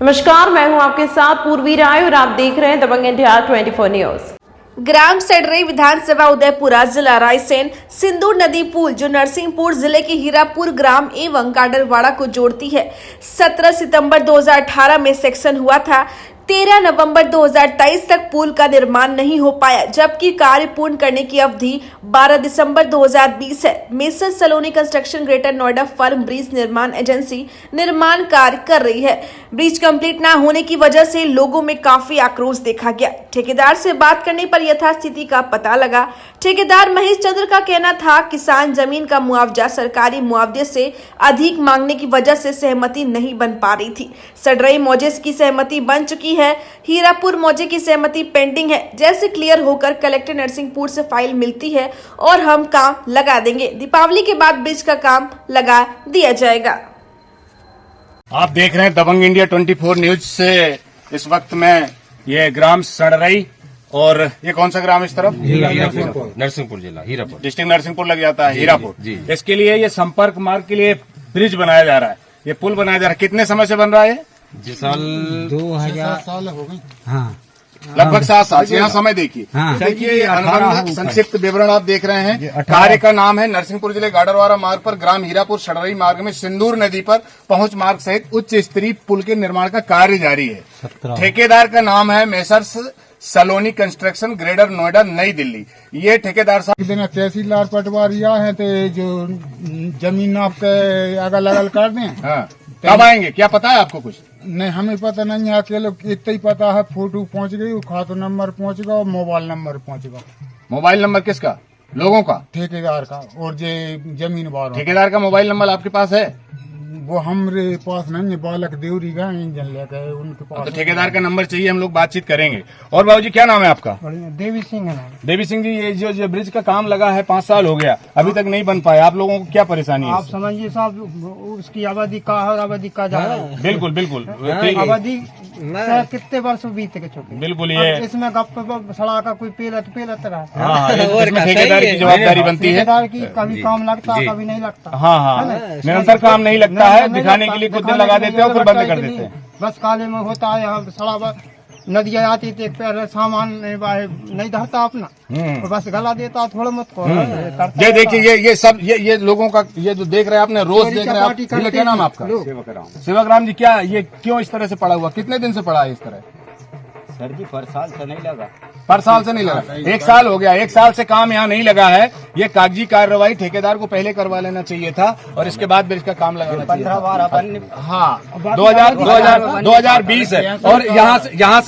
नमस्कार, मैं हूं आपके साथ पूर्वी राय और आप देख रहे हैं दबंग इंडिया 24 न्यूज। ग्राम सडरई विधानसभा उदयपुरा जिला रायसेन सिंदूर नदी पुल जो नरसिंहपुर जिले के हीरापुर ग्राम एवं गाडरवाड़ा को जोड़ती है 17 सितंबर 2018 में सेक्शन हुआ था। 13 नवंबर 2023 तक पुल का निर्माण नहीं हो पाया, जबकि कार्य पूर्ण करने की अवधि 12 दिसंबर 2020 है। Messrs Saloni construction Greater Noida firm bridge निर्माण एजेंसी निर्माण कार्य कर रही है। ब्रिज कंप्लीट न होने की वजह से लोगों में काफी आक्रोश देखा गया। ठेकेदार से बात करने पर यथास्थिति का पता लगा। ठेकेदार महेश चंद्र का कहना था किसान जमीन का मुआवजा सरकारी मुआवजे से अधिक मांगने की वजह से सहमति नहीं बन पा रही थी। सडरई मौजे की सहमति बन चुकी है, हीरापुर मौजे की सहमति पेंडिंग है। जैसे क्लियर होकर कलेक्टर नरसिंहपुर से फाइल मिलती है और हम काम लगा देंगे। दीपावली के बाद ब्रिज का काम लगा दिया जाएगा। आप देख रहे हैं दबंग इंडिया 24 न्यूज से। इस वक्त में ये ग्राम सडरई और ये कौन सा ग्राम इस तरफ नरसिंहपुर जिला हीरापुर डिस्ट्रिक्ट नरसिंहपुर लग जाता है हीरापुर जी। इसके लिए ये संपर्क मार्ग के लिए ब्रिज बनाया जा रहा है, ये पुल बनाया जा रहा है। कितने समय से बन रहा है? जिस साल 2000 साल हो गई। हाँ, लगभग 7 साल। यहाँ समय देखिए। हाँ। देखिए अनुबंध संक्षिप्त विवरण आप देख रहे हैं। कार्य का नाम है नरसिंहपुर जिले गाडरवाड़ा मार्ग पर ग्राम हीरापुर सडरई मार्ग में सिंदूर नदी पर पहुंच मार्ग सहित उच्च स्तरीय पुल के निर्माण का कार्य जारी है। ठेकेदार का नाम है मेसर्स सलोनी कंस्ट्रक्शन ग्रेटर नोएडा नई दिल्ली। ये ठेकेदार साहब तहसीलदार पटवारिया है तो जो जमीन आपके अगल अगल कर दें। हाँ, कब आएंगे क्या पता है आपको? कुछ नहीं, हमें पता नहीं है। अकेले इतना ही पता है फोटो पहुंच गई, खाता नंबर पहुंच गया और मोबाइल नंबर पहुंच गया। मोबाइल नंबर किसका? लोगों का? ठेकेदार का और जो जमीन वालों। ठेकेदार का मोबाइल नंबर आपके पास है? वो हमारे पास नहीं है, बालक देवरी का इंजन लेकर उनके पास। तो ठेकेदार का नंबर चाहिए, हम लोग बातचीत करेंगे। और बाबूजी क्या नाम है आपका? देवी सिंह है नाम। देवी सिंह जी, ये जो ब्रिज का काम लगा है 5 साल हो गया, अभी तक नहीं बन पाया। आप लोगों को क्या परेशानी है? आप समझिए साहब, उसकी आबादी का है और आबादी का जा रहा है। बिल्कुल बिल्कुल आबादी कितने वर्ष बीत के चुके। बिल्कुल, ये इसमें गप सड़ा का कोई पेलत रहा। हाँ, इसमें ठेकेदार की जवाबदारी बनती है। ठेकेदार की कभी काम लगता है, कभी नहीं लगता। हाँ हाँ, निरंतर काम नहीं लगता है। दिखाने के लिए कुछ दिन लगा देते हैं और फिर बंद कर देते हैं। बस काले में होता है। यहाँ सड़ा नदियाँ आती थी, सामान नहीं धरता अपना, तो बस गला देता थोड़ा मत को। ये देखिए, ये सब ये लोगों का, ये जो देख रहे हैं आपने, रोज देख रहे हैं आप। क्या नाम है आपका? सेवक जी। क्या ये क्यों इस तरह से पड़ा हुआ? कितने दिन से पड़ा है इस तरह? सर जी, पर साल से नहीं लगा। पर साल से नहीं लगा? 1 साल हो गया। 1 साल से काम यहाँ नहीं लगा है। ये कागजी कार्रवाई ठेकेदार को पहले करवा लेना चाहिए था और इसके बाद ब्रिज का काम लगाना चाहिए। 15 बार अपन। हाँ, 2020 है। और यहाँ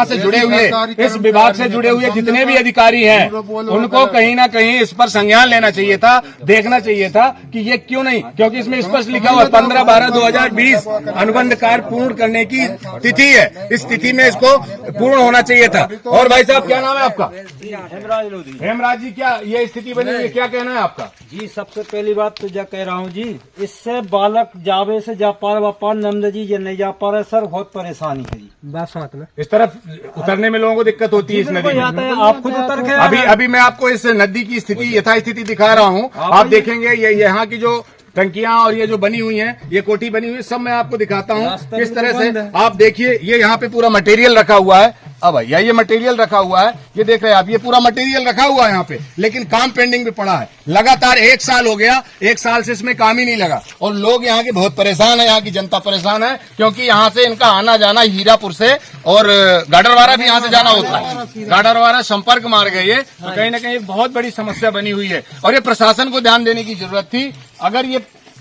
से जुड़े हुए, इस विभाग से जुड़े हुए जितने भी अधिकारी हैं, उनको कहीं ना कहीं इस पर संज्ञान लेना चाहिए था, देखना चाहिए था कि ये क्यों नहीं। क्योंकि इसमें स्पष्ट लिखा हुआ 15/12/2020 अनुबंध कार्य पूर्ण करने की तिथि है। इस तिथि में इसको पूर्ण होना चाहिए था। और भाई साहब, क्या नाम है आपका? हेमराज लोधी। हेमराज जी, क्या ये स्थिति बनी हुई है, क्या कहना है आपका? जी, सबसे पहली बात तो जा कह रहा हूँ जी, इससे बालक जावे से जा पा रहा, नंद जी ये नहीं जा पा रहे सर, बहुत परेशानी है जी। बस बात में इस तरफ उतरने में लोगों को दिक्कत होती है इस नदी में। आप खुद उतर के अभी मैं आपको इस नदी की स्थिति, यथास्थिति दिखा रहा हूँ। आप देखेंगे ये यहाँ की जो टंकियां और ये जो बनी हुई हैं, ये कोठी बनी हुई है, सब मैं आपको दिखाता हूँ किस तरह से। आप देखिए, ये यहाँ पे पूरा मटेरियल रखा हुआ है। अब भैया, ये मटेरियल रखा हुआ है, ये देख रहे हैं आप, ये पूरा मटेरियल रखा हुआ है यहाँ पे, लेकिन काम पेंडिंग पे पड़ा है। लगातार 1 साल हो गया, 1 साल से इसमें काम ही नहीं लगा। और लोग यहाँ के बहुत परेशान है, यहाँ की जनता परेशान है, क्योंकि यहाँ से इनका आना जाना हीरापुर से और गाडरवाड़ा भी यहाँ से जाना होता है। गाडरवाड़ा संपर्क मार्ग है ये, तो कहीं ना कहीं एक बहुत बड़ी समस्या बनी हुई है और ये प्रशासन को ध्यान देने की जरूरत थी। अगर ये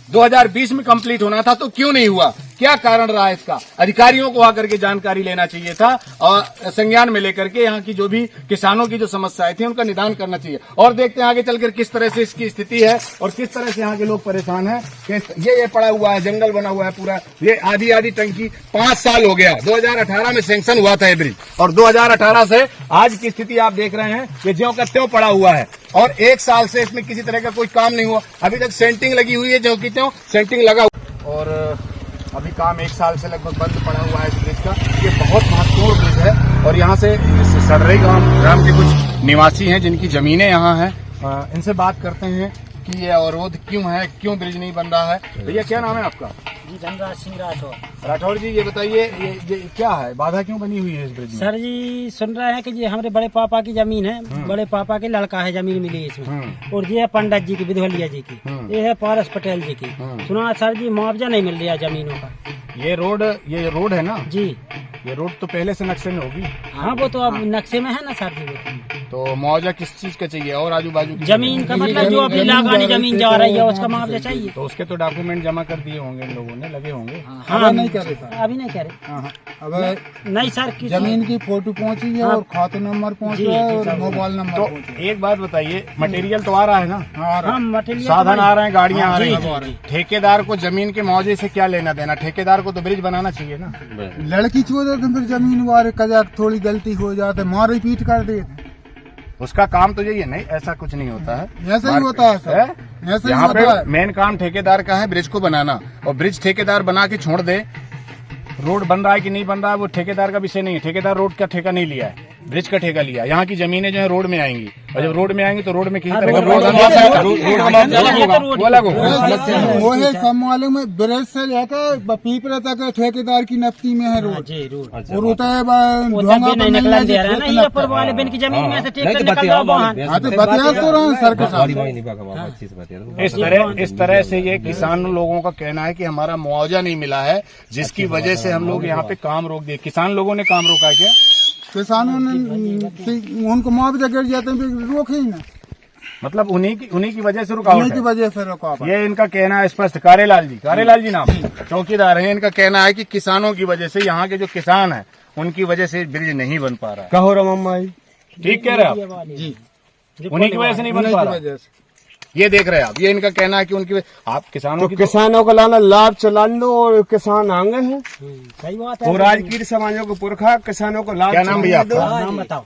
2020 में कंप्लीट होना था तो क्यों नहीं हुआ? क्या कारण रहा इसका? अधिकारियों को आकर के जानकारी लेना चाहिए था और संज्ञान में लेकर के यहाँ की जो भी किसानों की जो समस्याएं थी उनका निदान करना चाहिए। और देखते हैं आगे चलकर किस तरह से इसकी स्थिति है और किस तरह से यहाँ के लोग परेशान हैं। ये पड़ा हुआ है, जंगल बना हुआ है पूरा। ये आधी टंकी 5 साल हो गया। 2018 में सैंक्शन हुआ था ये ब्रिज और 2018 से आज की स्थिति आप देख रहे हैं, ये ज्यों का त्यों पड़ा हुआ है और 1 साल से इसमें किसी तरह का कोई काम नहीं हुआ। अभी तक सेंटिंग लगी हुई है, ज्यों की त्यों सेंटिंग लगा हुआ और अभी काम 1 साल से लगभग बंद पड़ा हुआ है इस ब्रिज का। ये बहुत महत्वपूर्ण ब्रिज है और यहाँ से सडरई ग्राम के कुछ निवासी हैं जिनकी जमीनें यहाँ हैं। इनसे बात करते हैं की ये अवरोध क्यों है, क्यों ब्रिज नहीं बन रहा है? भैया क्या नाम है आपका? जी धनराज सिंह राठौर। राठौर जी, ये बताइए ये क्या है, बाधा क्यों बनी हुई है इस ब्रिज में? सर जी सुन रहे हैं कि ये हमारे बड़े पापा की जमीन है, बड़े पापा के लड़का है, जमीन मिली इसमें, और ये है पंडित जी की, विधवलिया जी की, ये है पारस पटेल जी की। सुना सर जी मुआवजा नहीं मिल रहा जमीनों का। ये रोड है ना जी, ये रोड तो पहले से नक्शे में होगी। हाँ वो तो अब नक्शे में है ना सर जी। तो मुआवजा किस चीज का चाहिए और आजू बाजू की जमीन का मतलब जो अभी लगानी जमीन जा रही है उसका मुआवजा चाहिए। तो उसके तो डॉक्यूमेंट जमा कर दिए होंगे इन लोगों ने, लगे होंगे। हाँ नहीं करे सर, अभी नहीं करे। अब नहीं सर जमीन की फोटो पहुंची है और खाते नंबर पहुंचा है और मोबाइल नंबर तो पहुंचा है। एक बात बताइए, मटेरियल तो आ रहा है ना, हाँ मटेरियल साधन आ रहे हैं, गाड़ियां आ रही जी, हैं, जी, जी। ठेकेदार को जमीन के मुआवजे से क्या लेना देना? ठेकेदार को तो ब्रिज बनाना चाहिए ना। लड़की छोड़ देते फिर जमीन वाले कजा थोड़ी गलती हो जाते मार रिपीट कर देते। उसका काम तो यही है। नहीं, ऐसा कुछ नहीं होता है, ऐसा ही होता है सर, ऐसा ही यहाँ होता है। पे मेन काम ठेकेदार का है ब्रिज को बनाना, और ब्रिज ठेकेदार बना के छोड़ दे। रोड बन रहा है कि नहीं बन रहा है वो ठेकेदार का विषय नहीं है। ठेकेदार रोड का ठेका नहीं लिया है, ब्रिज का ठेका लिया। यहाँ की जमीनें जो है रोड में आएंगी, और जब रोड में आएंगी तो रोड में किसी तरह का वो अलग होगा। वो है सब मालूम है, ब्रिज से लेकर पीपरा तक ठेकेदार की नफ्ती में है रोड। जी रोड और होता है नहीं निकलन दे रहा है ना, ये ऊपर वाले बिन की जमीन में से ठीक कर निकल रहा वाहन। हाँ तो बता तो रहा हूँ सर के साथ। इस तरह से ये किसान लोगों का कहना है कि हमारा मुआवजा नहीं मिला है, जिसकी वजह से हम लोग यहाँ पे काम रोक दिए। किसान लोगों ने काम रोका क्या? किसानों ने उनको मुआवजा गिर जाते हैं, रोके ही ना, मतलब उन्हीं की वजह से रुकावट उन्हीं की है। वजह से रुकावट। ये इनका कहना है स्पष्ट। कारेलाल जी नाम चौकीदार हैं, इनका कहना है कि किसानों की वजह से, यहाँ के जो किसान हैं उनकी वजह से ब्रिज नहीं बन पा रहा है। कहो रमम्मा ठीक कह रहे हैं आप? जी, उन्हीं की वजह से नहीं बन पा रहा। ये देख रहे हैं आप, ये इनका कहना है कि उनकी आप किसानों की किसानों को लाना लाभ चलान दो, और किसान आगे हैं सही बात है। और राजकीय समाजों को पुरखा किसानों को लाभ। क्या नाम भैया आपका? नाम बताओ।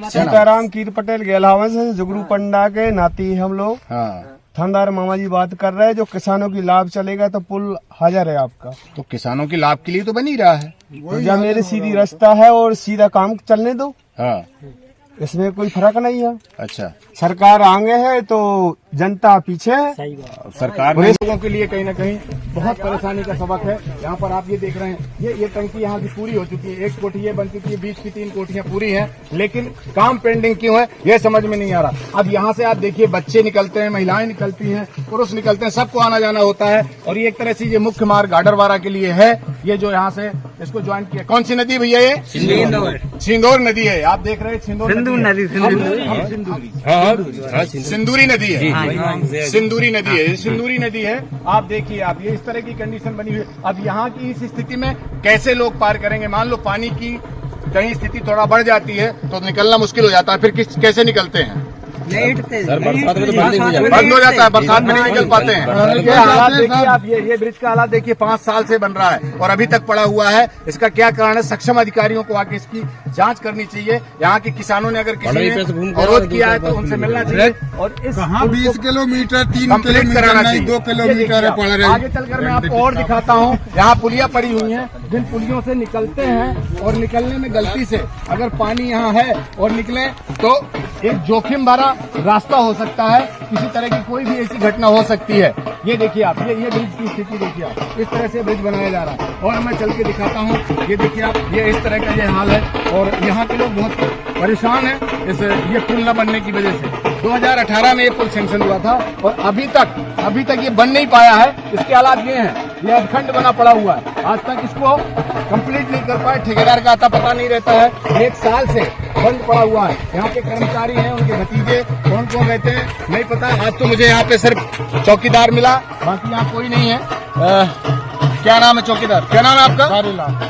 सीताराम कीर पटेल गेलावा से जुगरू पंडा के नाती हम लोग। हाँ, थानदार मामा जी बात कर रहे हैं, जो किसानों की लाभ चलेगा तो पुल हाजिर है आपका। तो किसानों की लाभ के लिए तो बन ही रहा है। तो जब मेरे सीधी रास्ता है और सीधा काम चलने दो, हाँ, इसमें कोई फर्क नहीं है। अच्छा, सरकार आगे है तो जनता पीछे है। सही बात। सरकार ने लोगों के लिए कहीं ना कहीं बहुत परेशानी का सबक है। यहाँ पर आप ये देख रहे हैं, ये टंकी यहाँ की पूरी हो चुकी है, एक कोठी ये बन चुकी है, बीच की 3 कोठियां पूरी हैं, लेकिन काम पेंडिंग क्यों है ये समझ में नहीं आ रहा। अब यहाँ से आप देखिए, बच्चे निकलते हैं, महिलाएं निकलती हैं, पुरुष निकलते हैं, सबको आना जाना होता है। और ये एक तरह से ये मुख्य मार्ग गाडरवारा के लिए है। ये जो यहाँ से इसको ज्वाइन किया, कौन सी नदी भैया? ये सिंदूर नदी है। आप देख रहे हैं सिंदूरी नदी है, सिंदूरी नदी है, सिंदूरी नदी है। आप देखिए, आप ये इस तरह की कंडीशन बनी हुई है। अब यहाँ की इस स्थिति में कैसे लोग पार करेंगे? मान लो पानी की कहीं स्थिति थोड़ा बढ़ जाती है तो निकलना मुश्किल हो जाता है, फिर कैसे निकलते हैं? बरसात में तो बंद हो जाता है, बरसात में नहीं निकल पाते हैं। ये हालात देखिए आप, ये ब्रिज का हालात देखिए, 5 साल से बन रहा है और अभी तक पड़ा हुआ है। इसका क्या कारण है? सक्षम अधिकारियों को आके इसकी जांच करनी चाहिए। यहाँ के किसानों ने अगर किसी ने विरोध किया है तो उनसे मिलना चाहिए और इस 20 किलोमीटर 3 कंप्लीट किलोमीटर कराना नहीं, चाहिए। 2 किलोमीटर पड़ रहे। आगे चलकर मैं आपको और दिखाता हूँ। यहाँ पुलिया पड़ी हुई हैं, जिन पुलियों से निकलते हैं और निकलने में गलती से अगर पानी यहाँ है और निकले तो एक जोखिम भरा रास्ता हो सकता है, किसी तरह की कोई भी ऐसी घटना हो सकती है। ये देखिए आप, ये ब्रिज की स्थिति देखिए आप, इस तरह से ब्रिज बनाया जा रहा है। और मैं चल के दिखाता हूँ, ये देखिए आप, ये इस तरह का ये हाल है और यहाँ के लोग बहुत परेशान हैं इस ये पुल न बनने की वजह से। 2018 में ये पुल सैंक्शन हुआ था और अभी तक ये बन नहीं पाया है। इसके हालात ये हैं, ये अधखंड बना पड़ा हुआ है, आज तक इसको कंप्लीट नहीं कर पाए। ठेकेदार का आता पता नहीं रहता है, 1 साल से बंद पड़ा हुआ है। यहाँ के कर्मचारी हैं, उनके भतीजे कौन कौन रहते हैं नहीं पता। आज तो मुझे यहाँ पे सिर्फ चौकीदार मिला, बाकी यहाँ कोई नहीं है। क्या नाम है चौकीदार? क्या नाम है आपका?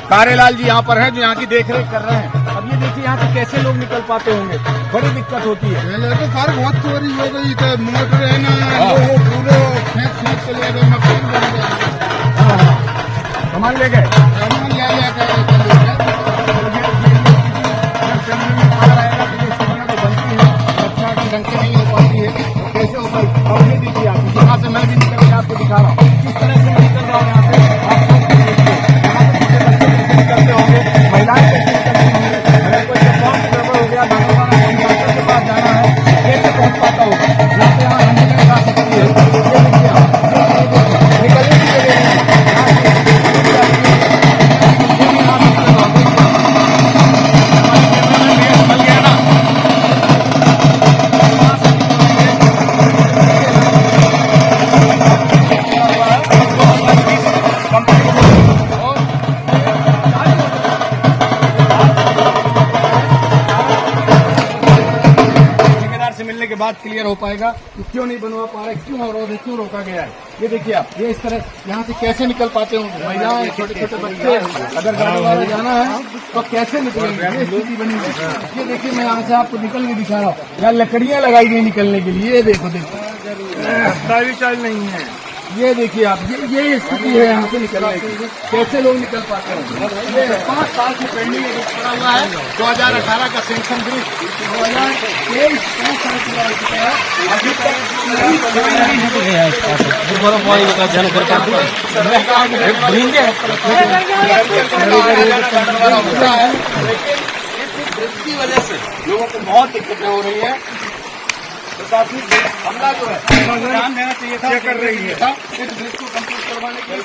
कारेलाल जी यहाँ पर हैं, जो यहाँ की देखरेख कर रहे हैं। अब ये देखिए यहाँ से कैसे लोग निकल पाते होंगे, बड़ी दिक्कत होती है। पहले तो सर बहुत चोरी हो गई, तो मोटर है ना वो पूरे खेत के ले गए, मकान बन गया, सामान ले गए, सामान ले लेकर ढंग से नहीं हो पाती है, कैसे हो पाई? अब ये देखिए आप, यहाँ से मैं भी निकल के आपको दिखा रहा हूँ किस तरह से निकल रहा हूँ यहाँ से। आप निकलते होंगे, महिलाएं कैसे निकलती होंगे, अगर कोई अकाउंट गड़बड़ हो गया, के पास जाना है, कैसे पहुँच पाता होगा? यहाँ पे यहाँ जा सकती है। बात क्लियर हो पाएगा कि क्यों नहीं बनवा पा रहे, क्यों अवरोध है, क्यों रोका गया है। ये देखिए आप, ये इस तरह यहाँ से कैसे निकल पाते होंगे महिलाएं, छोटे छोटे बच्चे, अगर गाड़ी वाला जाना है तो कैसे निकलेंगे, ये स्थिति बनी हुई है। ये देखिए मैं यहाँ से आपको निकल के दिखा रहा हूँ, यहाँ लकड़ियाँ लगाई गई निकलने के लिए, ये देखो रास्ता भी नहीं है। ये देखिए आप, ये स्थिति है यहाँ से निकलने की, कैसे लोग निकल पाते हैं। ये 5 साल से पेंडिंग पड़ा हुआ है, 2018 का सेंक्शन ब्रिज 2023 5 साल पूरा हो चुका है, अभी तक की वजह से लोगों को बहुत दिक्कतें हो रही है। प्रशासनिक हमला जो है ध्यान देना चाहिए था, कर रही है इस ब्रिज को कंप्लीट करवाने के लिए।